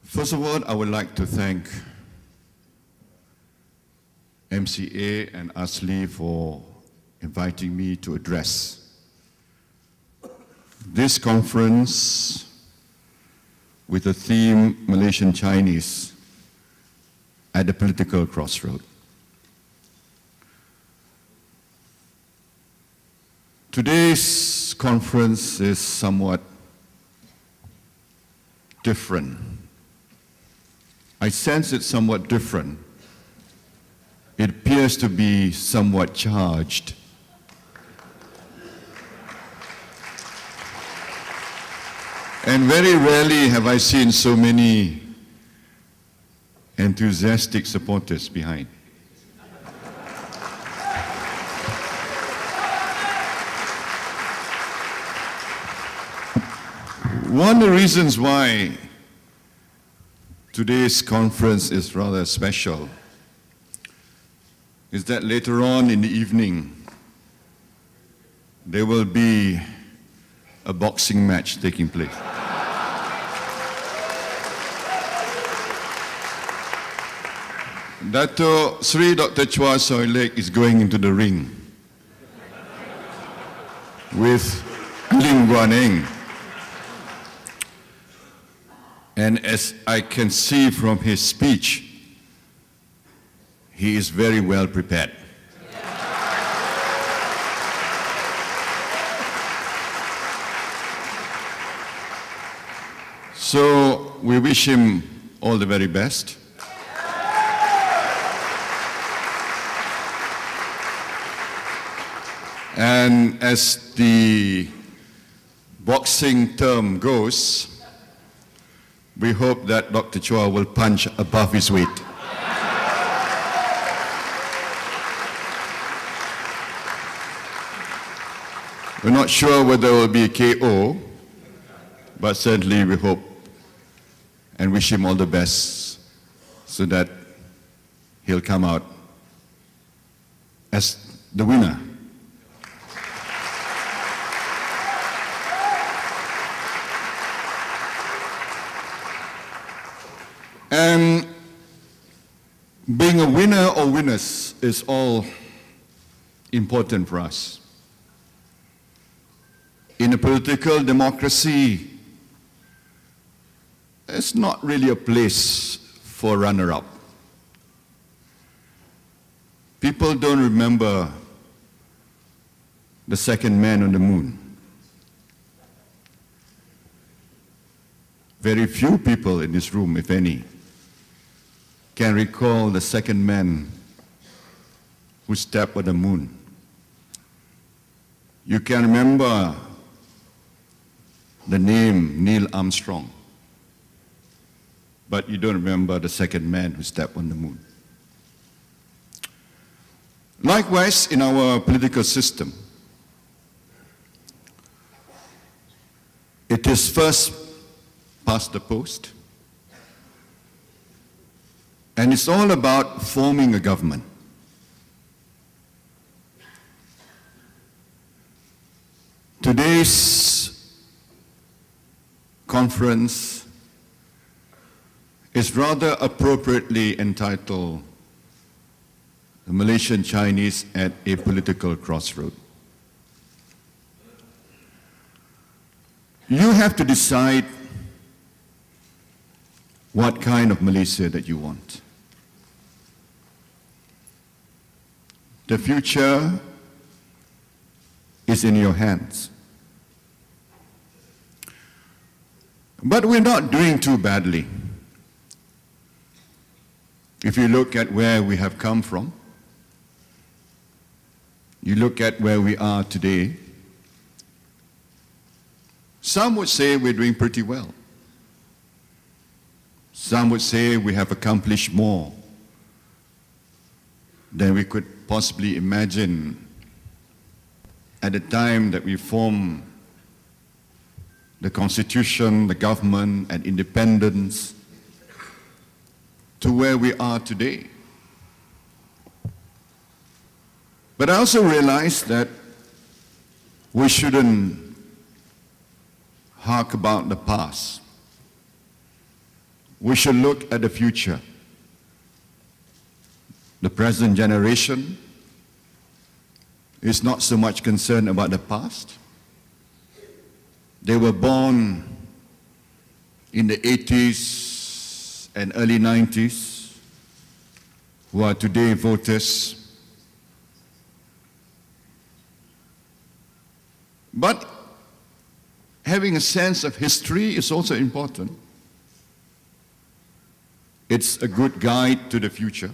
First of all, I would like to thank MCA and Asli for inviting me to address this conference with the theme Malaysian Chinese at the Political Crossroads. Today's conference is somewhat different. I sense it's somewhat different. It appears to be somewhat charged. And very rarely have I seen so many enthusiastic supporters behind. One of the reasons why today's conference is rather special is that later on in the evening, there will be a boxing match taking place. Dr. Chua Soy Lek is going into the ring with Lim Guan Eng. And as I can see from his speech, he is very well prepared. So we wish him all the very best. And as the boxing term goes, we hope that Dr. Chua will punch above his weight. We're not sure whether it will be a KO, but certainly we hope and wish him all the best so that he'll come out as the winner. And being a winner or winners is all important for us. In a political democracy, it's not really a place for runner-up. People don't remember the second man on the moon. Very few people in this room, if any, can recall the second man who stepped on the moon. You can remember the name Neil Armstrong, but you don't remember the second man who stepped on the moon. Likewise, in our political system, it is first past the post, and it's all about forming a government. Today's conference is rather appropriately entitled The Malaysian Chinese at a Political Crossroad. You have to decide what kind of Malaysia that you want. The future is in your hands. But we're not doing too badly. If you look at where we have come from, you look at where we are today, some would say we're doing pretty well. Some would say we have accomplished more than we could possibly imagine at the time that we formed the Constitution, the government, and independence to where we are today. But I also realize that we shouldn't hark about the past. we should look at the future. The present generation is not so much concerned about the past. They were born in the 80s and early 90s, who are today voters. But having a sense of history is also important. It's a good guide to the future.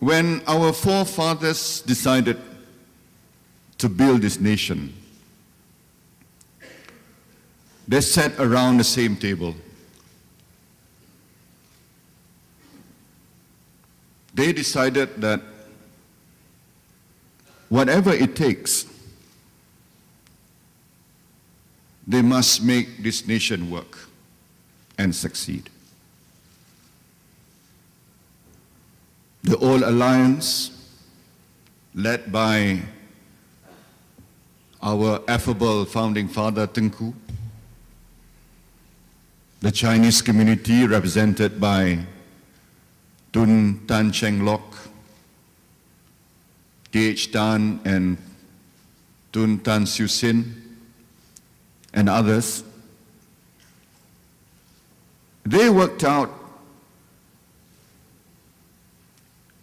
When our forefathers decided to build this nation, they sat around the same table. They decided that whatever it takes, they must make this nation work and succeed. The old alliance, led by our affable founding father, Tengku, the Chinese community represented by Tun Tan Cheng Lock, T.H. Tan and Tun Tan Siu Sin, and others, they worked out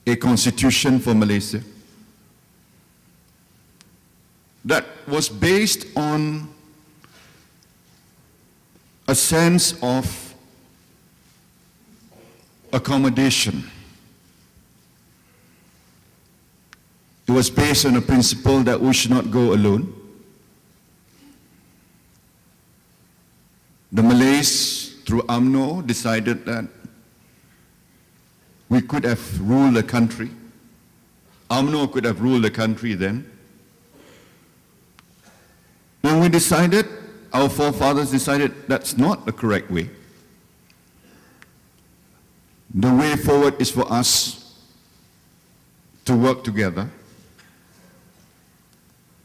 a constitution for Malaysia that was based on a sense of accommodation. It was based on a principle that we should not go alone. The Malays, through UMNO, decided that we could have ruled the country. UMNO could have ruled the country then. When we decided, our forefathers decided that's not the correct way. The way forward is for us to work together,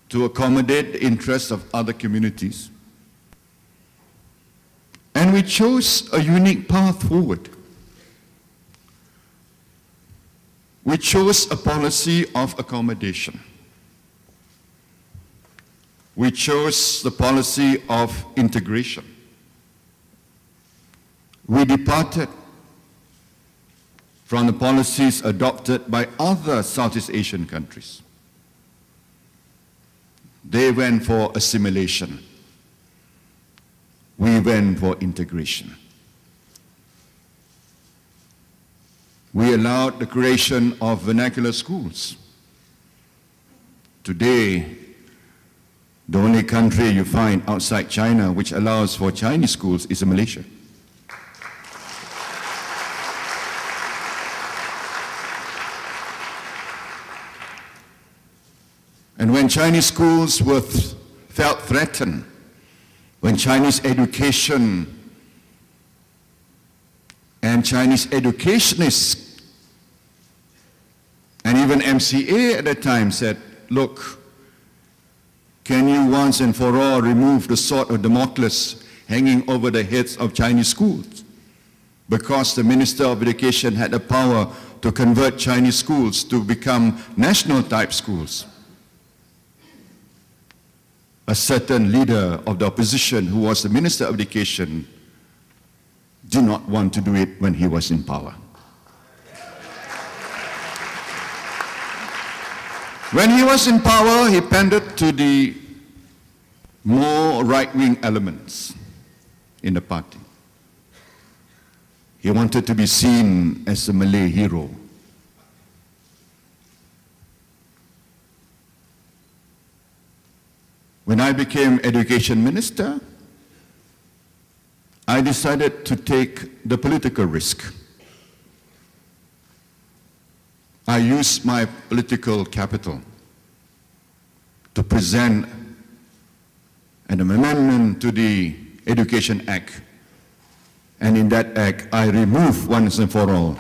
to accommodate the interests of other communities. And we chose a unique path forward. We chose a policy of accommodation. We chose the policy of integration. We departed from the policies adopted by other Southeast Asian countries. They went for assimilation. We went for integration. We allowed the creation of vernacular schools. Today, the only country you find outside China which allows for Chinese schools is Malaysia. And when Chinese schools were felt threatened, when Chinese education and Chinese educationists and even MCA at that time said, look, can you once and for all remove the sword of Damocles hanging over the heads of Chinese schools? Because the Minister of Education had the power to convert Chinese schools to become national type schools. A certain leader of the opposition who was the Minister of Education did not want to do it when he was in power. When he was in power, he pandered to the more right-wing elements in the party. He wanted to be seen as a Malay hero. When I became Education Minister, I decided to take the political risk. I used my political capital to present an amendment to the Education Act. And in that act, I removed once and for all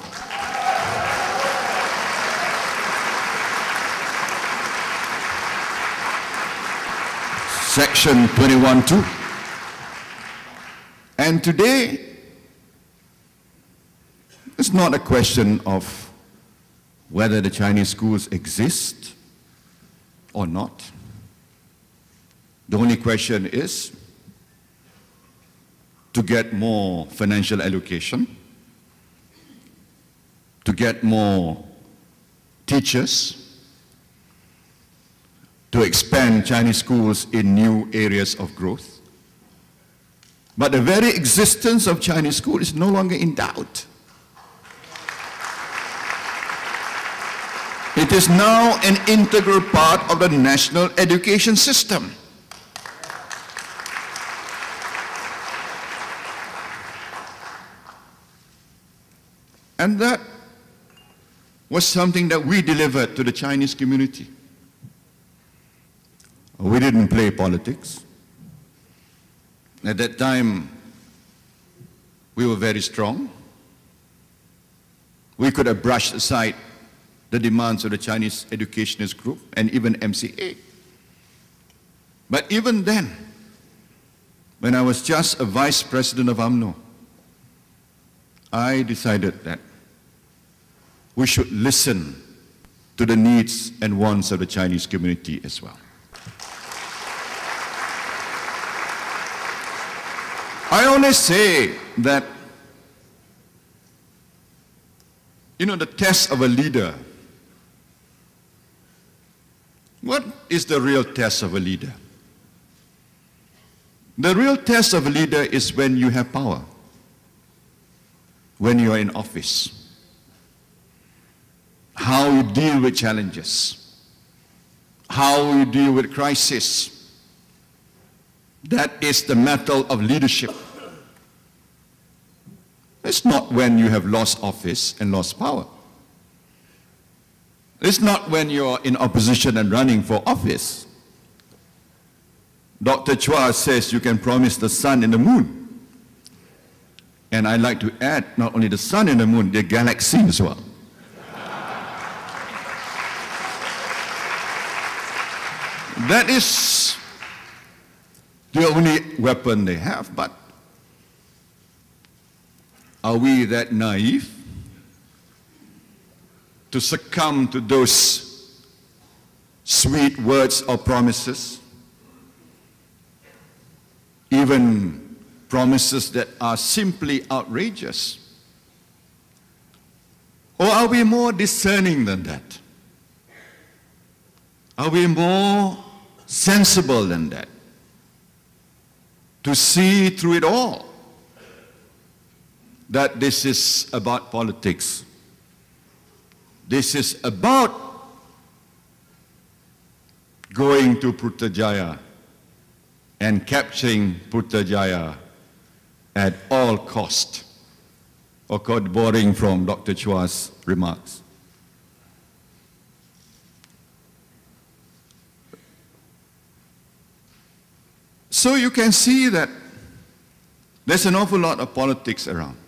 Section 21(2), And today, it's not a question of whether the Chinese schools exist or not. The only question is to get more financial allocation, to get more teachers, to expand Chinese schools in new areas of growth. But the very existence of Chinese school is no longer in doubt. It is now an integral part of the national education system. And that was something that we delivered to the Chinese community. We didn't play politics. At that time, we were very strong. We could have brushed aside the demands of the Chinese educationist group and even MCA. But even then, when I was just a vice president of UMNO, I decided that we should listen to the needs and wants of the Chinese community as well. I always say that, you know, the test of a leader. What is the real test of a leader? The real test of a leader is when you have power, when you are in office. How you deal with challenges, how you deal with crisis. That is the mettle of leadership. It's not when you have lost office and lost power. It's not when you're in opposition and running for office. Dr. Chua says you can promise the sun and the moon. And I'd like to add, not only the sun and the moon, the galaxy as well. That is the only weapon they have, but are we that naive to succumb to those sweet words or promises, even promises that are simply outrageous? Or are we more discerning than that? Are we more sensible than that? To see through it all that this is about politics. This is about going to Putrajaya and capturing Putrajaya at all cost, or borrowing from Dr. Chua's remarks. So you can see that there's an awful lot of politics around.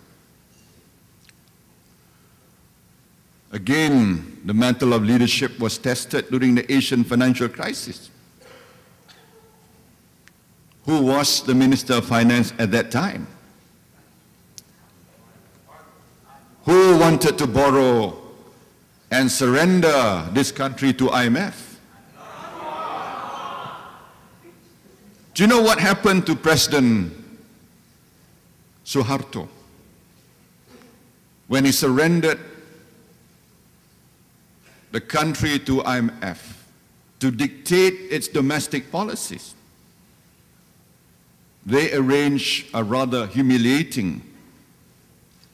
Again, the mantle of leadership was tested during the Asian financial crisis. Who was the Minister of Finance at that time? Who wanted to borrow and surrender this country to IMF? Do you know what happened to President Suharto when he surrendered the country to IMF to dictate its domestic policies? They arranged a rather humiliating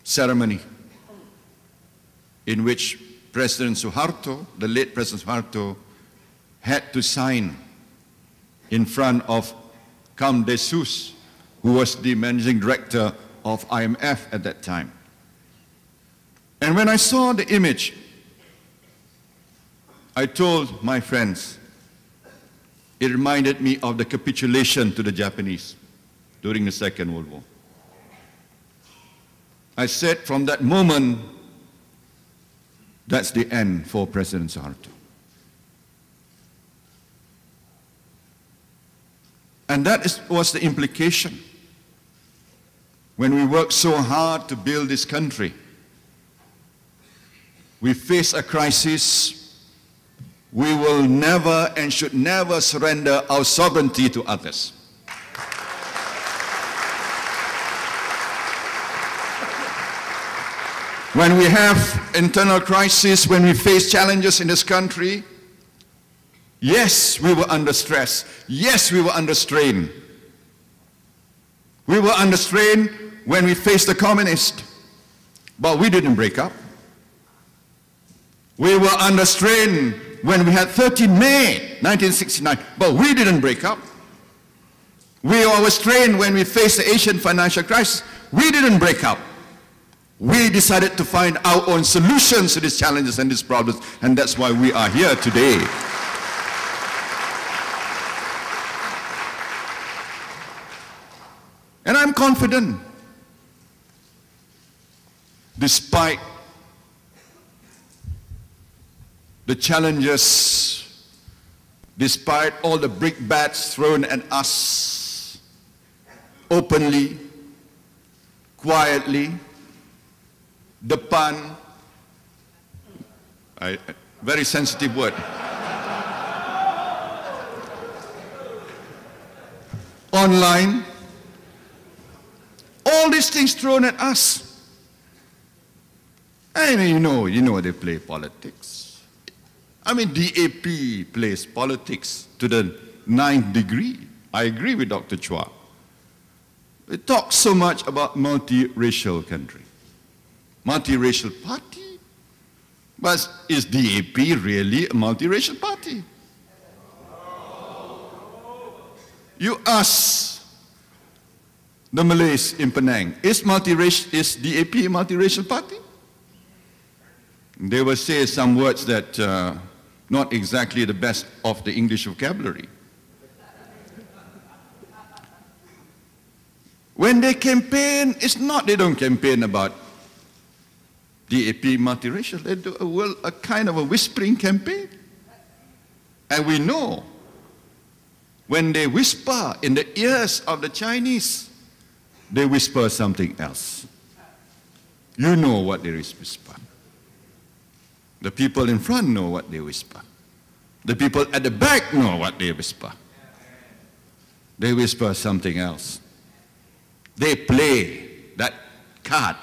ceremony in which President Suharto, the late President Suharto, had to sign in front of Kam Desus, who was the managing director of IMF at that time. And when I saw the image, I told my friends, it reminded me of the capitulation to the Japanese during the Second World War. I said from that moment, that's the end for President Suharto. And that was the implication. when we work so hard to build this country, we face a crisis, we will never and should never surrender our sovereignty to others. When we have internal crisis, when we face challenges in this country, yes, we were under stress. Yes, we were under strain. We were under strain when we faced the communists, but we didn't break up. We were under strain when we had 13 May 1969, but we didn't break up. We were strained when we faced the Asian financial crisis. We didn't break up. We decided to find our own solutions to these challenges and these problems, and that's why we are here today. And I'm confident, despite the challenges, despite all the brickbats thrown at us, openly, quietly, depan, very sensitive word, online, all these things thrown at us. I mean, you know they play politics. I mean, DAP plays politics to the 9th degree. I agree with Dr. Chua. We talk so much about multiracial country, multiracial party. But is DAP really a multiracial party? You ask the Malays in Penang, is DAP a multiracial party? They will say some words that not exactly the best of the English vocabulary. When they campaign, it's not they don't campaign about DAP multiracial. They do a kind of a whispering campaign. And we know when they whisper in the ears of the Chinese, they whisper something else. You know what they whisper. The people in front know what they whisper. The people at the back know what they whisper. They whisper something else. They play that card.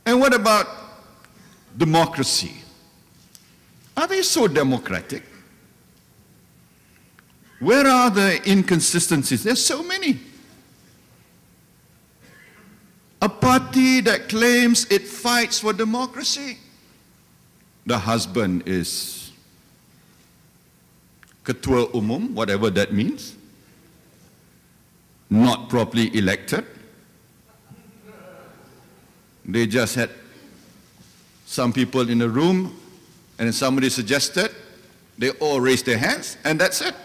And what about democracy? Are they so democratic? Where are the inconsistencies? There's so many. A party that claims it fights for democracy. The husband is Ketua Umum, whatever that means, not properly elected. They just had some people in the room and somebody suggested, they all raised their hands and that's it.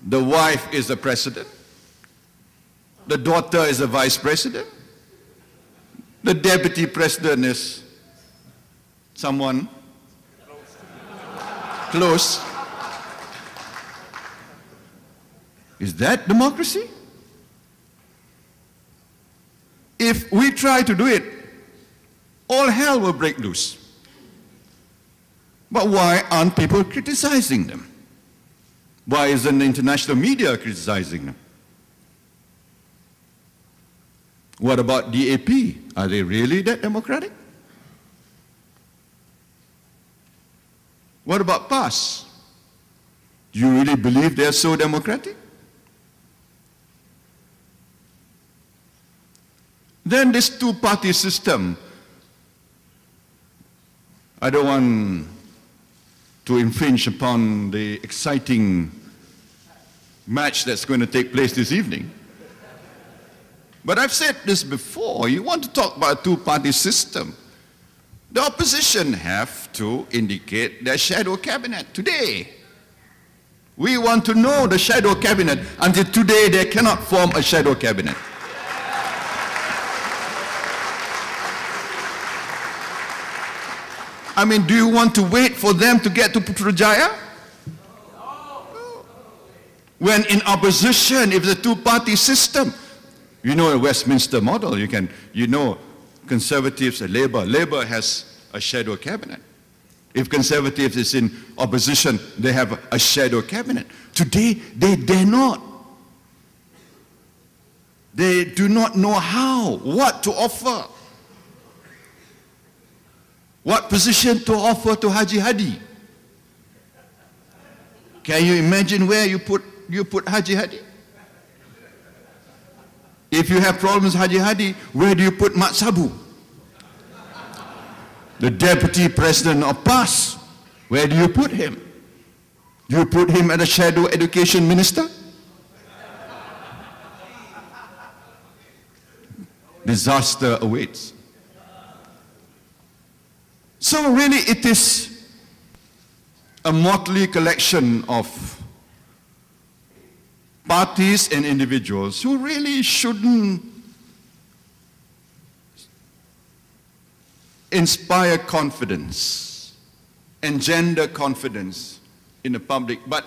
The wife is the president. The daughter is the vice president. The deputy president is someone close. Is that democracy? If we try to do it, all hell will break loose. But why aren't people criticizing them? Why isn't the international media criticizing them? What about DAP? Are they really that democratic? What about PAS? Do you really believe they're so democratic? Then this two-party system, I don't want to infringe upon the exciting match that's going to take place this evening. But I've said this before, you want to talk about a two-party system. The opposition have to indicate their shadow cabinet today. We want to know the shadow cabinet. Until today, they cannot form a shadow cabinet. I mean, do you want to wait for them to get to Putrajaya? When in opposition, if it's a two-party system, you know the Westminster model, you know Conservatives and Labour. Labour has a shadow cabinet. If Conservatives is in opposition, they have a shadow cabinet. Today, they dare not. They do not know how, what to offer. What position to offer to Haji Hadi? Can you imagine where you put Haji Hadi? If you have problems with Haji Hadi, where do you put Mat Sabu? The Deputy President of PAS, where do you put him? Do you put him as a shadow education minister? Disaster awaits. So really it is a motley collection of parties and individuals who really shouldn't inspire confidence, engender confidence in the public, but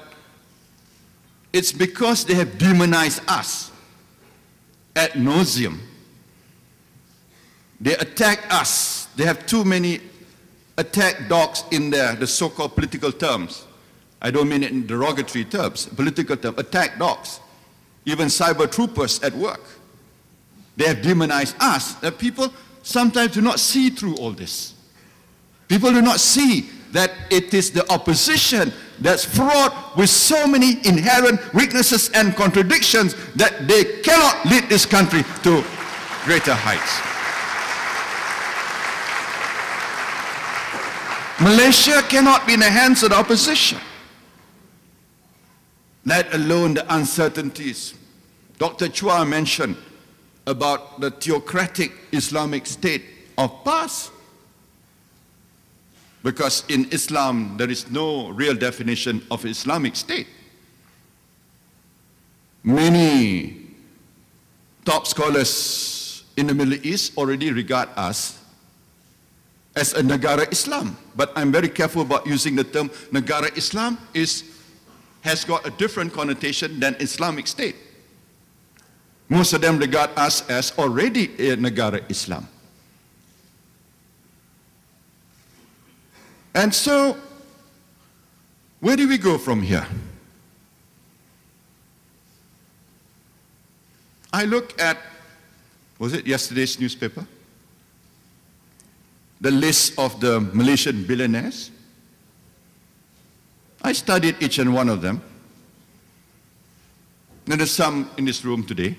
it's because they have demonized us ad nauseum. They attack us. They have too many attack dogs in there, the so-called political terms. I don't mean it in derogatory terms, political terms, attack dogs. Even cyber troopers at work. They have demonized us. That people sometimes do not see through all this. People do not see that it is the opposition that's fraught with so many inherent weaknesses and contradictions that they cannot lead this country to greater heights. Malaysia cannot be in the hands of the opposition, let alone the uncertainties. Dr. Chua mentioned about the theocratic Islamic state of PAS. Because in Islam, there is no real definition of Islamic state. Many top scholars in the Middle East already regard us as a Negara Islam. But I'm very careful about using the term Negara Islam has got a different connotation than Islamic State. Most of them regard us as already a Negara Islam. And so, where do we go from here? I look at, was it yesterday's newspaper? The list of the Malaysian billionaires. I studied each and one of them. There are some in this room today.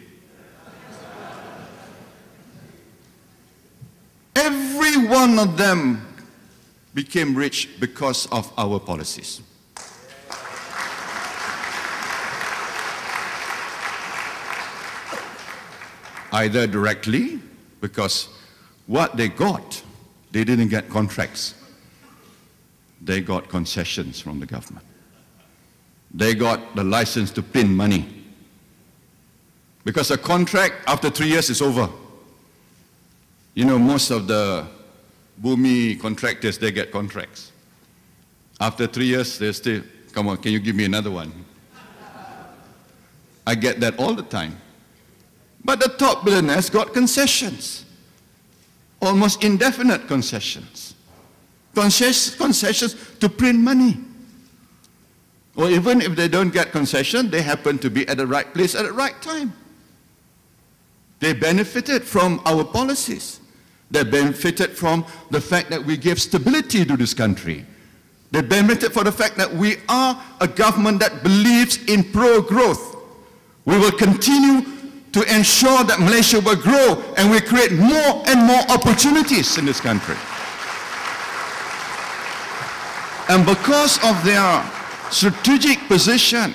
Every one of them became rich because of our policies. Either directly, because what they got, they didn't get contracts. They got concessions from the government. They got the license to print money. Because a contract, after 3 years, is over. You know, most of the Bumi contractors, they get contracts. After 3 years, they still, come on, can you give me another one? I get that all the time. But the top billionaires got concessions. Almost indefinite concessions. Concessions to print money. Or even if they don't get concession, they happen to be at the right place at the right time. They benefited from our policies. They benefited from the fact that we gave stability to this country. They benefited from the fact that we are a government that believes in pro-growth. We will continue to ensure that Malaysia will grow and we create more and more opportunities in this country. And because of their strategic position,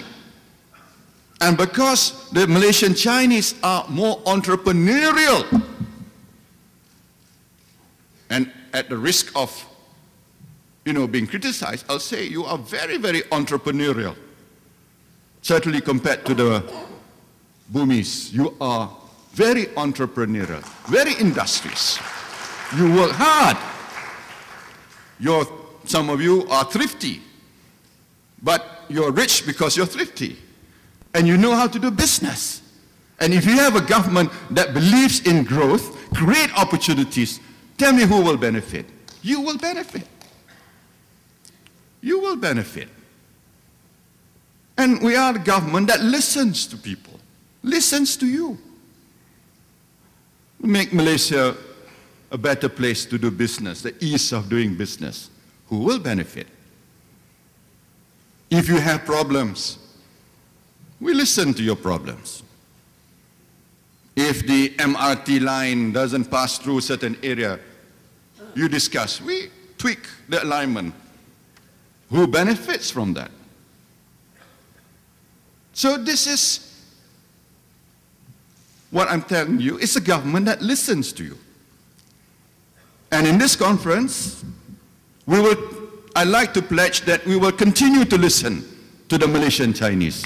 and because the Malaysian Chinese are more entrepreneurial, and at the risk of, being criticized, I'll say you are very, very entrepreneurial. Certainly compared to the Bumis, you are very entrepreneurial, very industrious. You work hard. Some of you are thrifty, but you're rich because you're thrifty. and you know how to do business. And if you have a government that believes in growth, create opportunities, tell me who will benefit? You will benefit. You will benefit. And we are the government that listens to people, listens to you. Make Malaysia a better place to do business, the ease of doing business. Who will benefit? If you have problems, we listen to your problems. If the MRT line doesn't pass through a certain area, you discuss. We tweak the alignment. Who benefits from that? So this is what I'm telling you. It's a government that listens to you. And in this conference, I'd like to pledge that we will continue to listen to the Malaysian Chinese.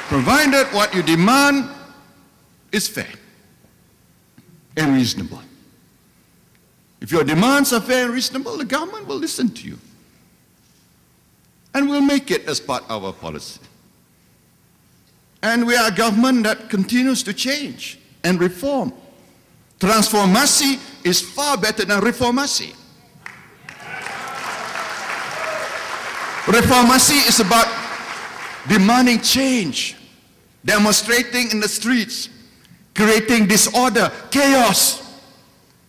Provided what you demand is fair and reasonable. If your demands are fair and reasonable, the government will listen to you. And we'll make it as part of our policy. And we are a government that continues to change and reform. Transformasi is far better than reformasi. Reformasi is about demanding change, demonstrating in the streets, creating disorder, chaos.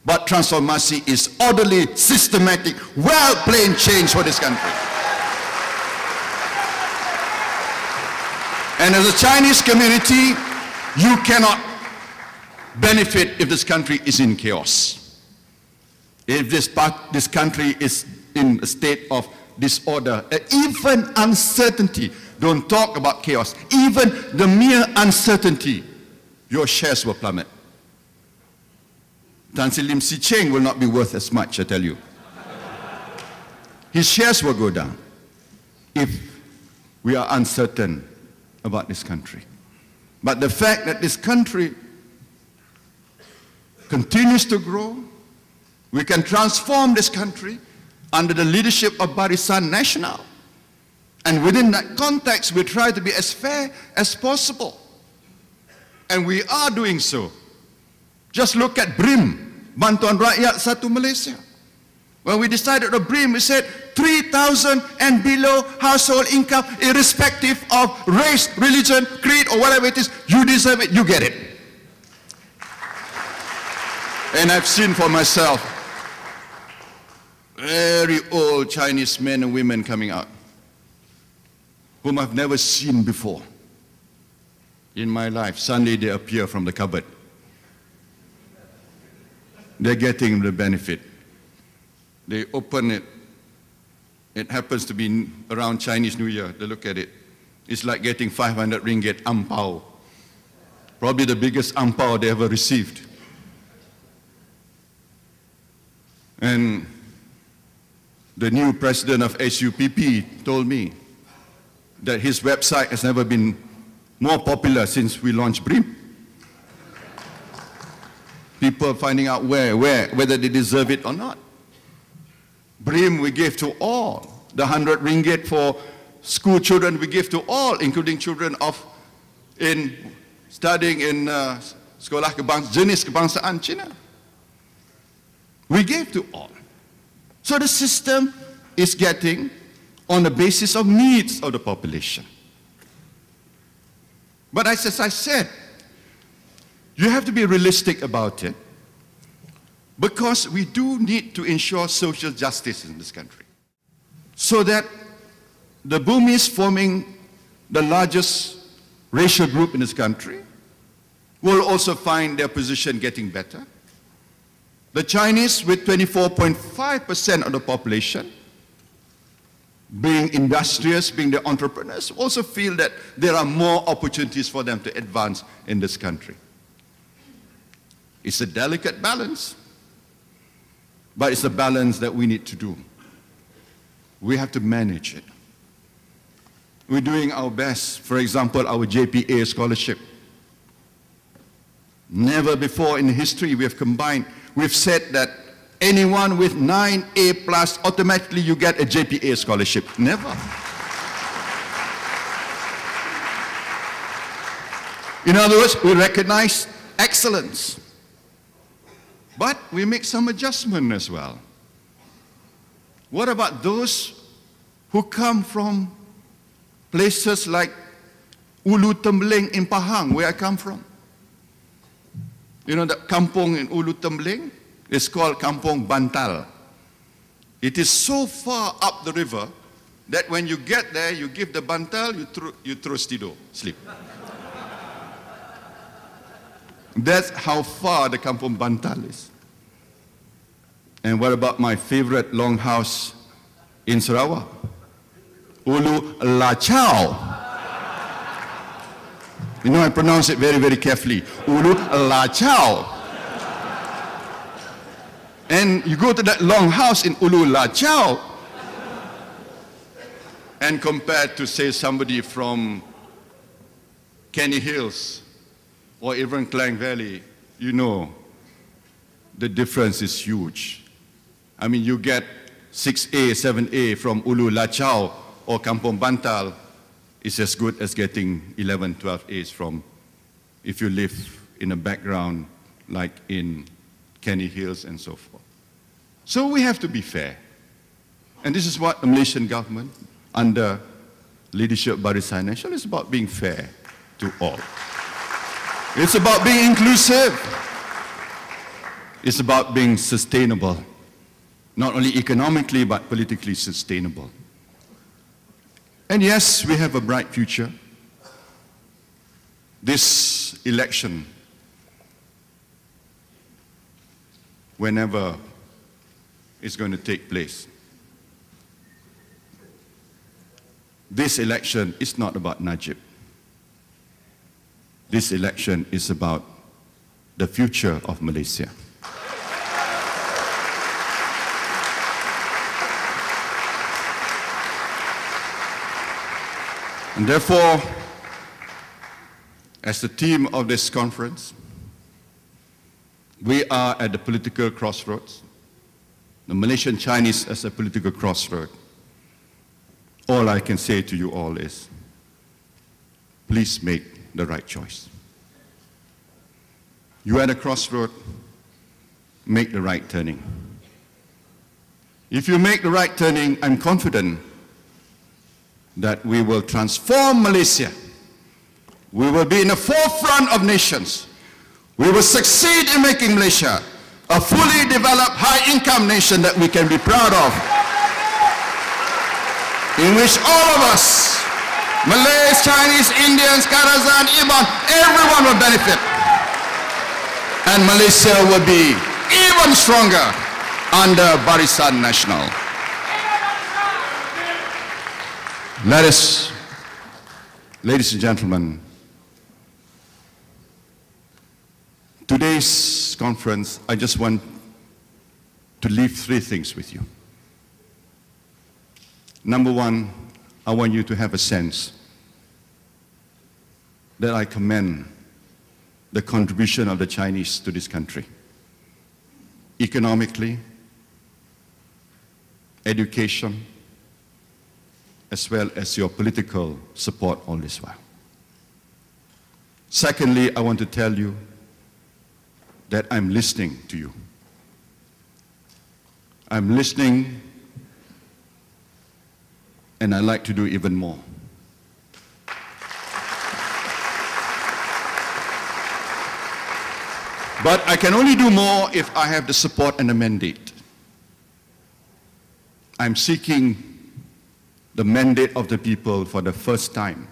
But transformasi is orderly, systematic, well-planned change for this country. And as a Chinese community, you cannot benefit if this country is in chaos. If this country is in a state of disorder, even uncertainty, don't talk about chaos, even the mere uncertainty, your shares will plummet. Tan Sri Lim Si Cheng will not be worth as much, I tell you. His shares will go down if we are uncertain about this country. But the fact that this country continues to grow, we can transform this country under the leadership of Barisan Nasional. And within that context, we try to be as fair as possible. And we are doing so. Just look at BRIM, Bantuan Rakyat Satu Malaysia. When we decided to BRIM, we said 3,000 and below household income, irrespective of race, religion, creed, or whatever it is, you deserve it, you get it. And I've seen for myself very old Chinese men and women coming out whom I've never seen before in my life. Suddenly they appear from the cupboard. They're getting the benefit. They open it. It happens to be around Chinese New Year. They look at it. It's like getting 500 ringgit ampao. Probably the biggest ampao they ever received. And the new president of SUPP told me that his website has never been more popular since we launched BRIM. People finding out whether they deserve it or not. BRIM we gave to all. The 100 ringgit for school children we give to all, including children studying in Sekolah Jenis Kebangsaan China. We gave to all. So the system is getting on the basis of needs of the population. But as I said, you have to be realistic about it, because we do need to ensure social justice in this country, so that the Burmese, forming the largest racial group in this country, will also find their position getting better. The Chinese, with 24.5% of the population, being industrious, being the entrepreneurs, also feel that there are more opportunities for them to advance in this country. It's a delicate balance, but it's a balance that we need to do. We have to manage it. We're doing our best. For example, our JPA scholarship. Never before in history we have combined. We've said that anyone with 9A plus, automatically you get a JPA scholarship. Never. In other words, we recognize excellence. But we make some adjustment as well. What about those who come from places like Ulu Tembeling in Pahang, where I come from? You know that kampong in Ulu Tembeling? It's called Kampong Bantal. It is so far up the river that when you get there, you give the bantal, you throw stido, sleep. That's how far the Kampong Bantal is. And what about my favorite longhouse in Sarawak? Ulu Lachau. You know, I pronounce it very, very carefully. Ulu Lachau. And you go to that longhouse in Ulu Lachau, and compared to, say, somebody from Kenny Hills or even Klang Valley, you know, the difference is huge. I mean, you get 6A, 7A from Ulu Lachau or Kampong Bantal, it's as good as getting 11, 12 A's from if you live in a background like in Kenny Hills and so forth. So we have to be fair. And this is what the Malaysian government, under leadership of Barisan Nasional, is about being fair to all. It's about being inclusive. It's about being sustainable. Not only economically, but politically sustainable. And yes, we have a bright future. This election, whenever it's going to take place, this election is not about Najib. This election is about the future of Malaysia. And therefore, as the theme of this conference, we are at the political crossroads. The Malaysian Chinese as a political crossroad. All I can say to you all is, please make the right choice. You are at a crossroad, make the right turning. If you make the right turning, I'm confident that we will transform Malaysia. We will be in the forefront of nations. We will succeed in making Malaysia a fully developed, high-income nation that we can be proud of, in which all of us, Malays, Chinese, Indians, Karazhan, Iban, everyone will benefit. And Malaysia will be even stronger under Barisan Nasional. Let us, ladies and gentlemen, today's conference, I just want to leave three things with you. Number one, I want you to have a sense that I commend the contribution of the Chinese to this country, economically, education, as well as your political support all this while. Secondly, I want to tell you that I'm listening to you. I'm listening, and I'd like to do even more. But I can only do more if I have the support and the mandate. I'm seeking the mandate of the people for the first time.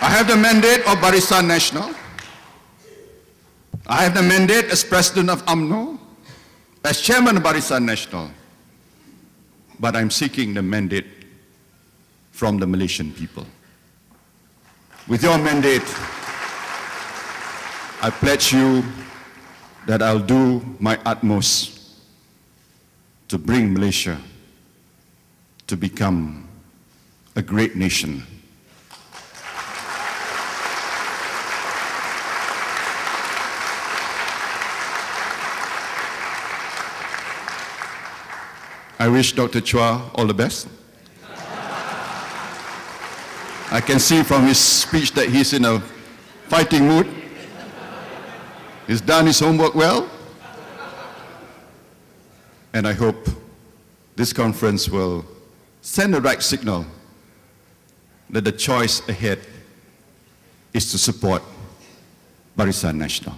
I have the mandate of Barisan Nasional. I have the mandate as President of UMNO, as Chairman of Barisan Nasional. But I'm seeking the mandate from the Malaysian people. With your mandate, I pledge you that I'll do my utmost to bring Malaysia to become a great nation. I wish Dr. Chua all the best. I can see from his speech that he's in a fighting mood. He's done his homework well. And I hope this conference will send the right signal that the choice ahead is to support Barisan Nasional.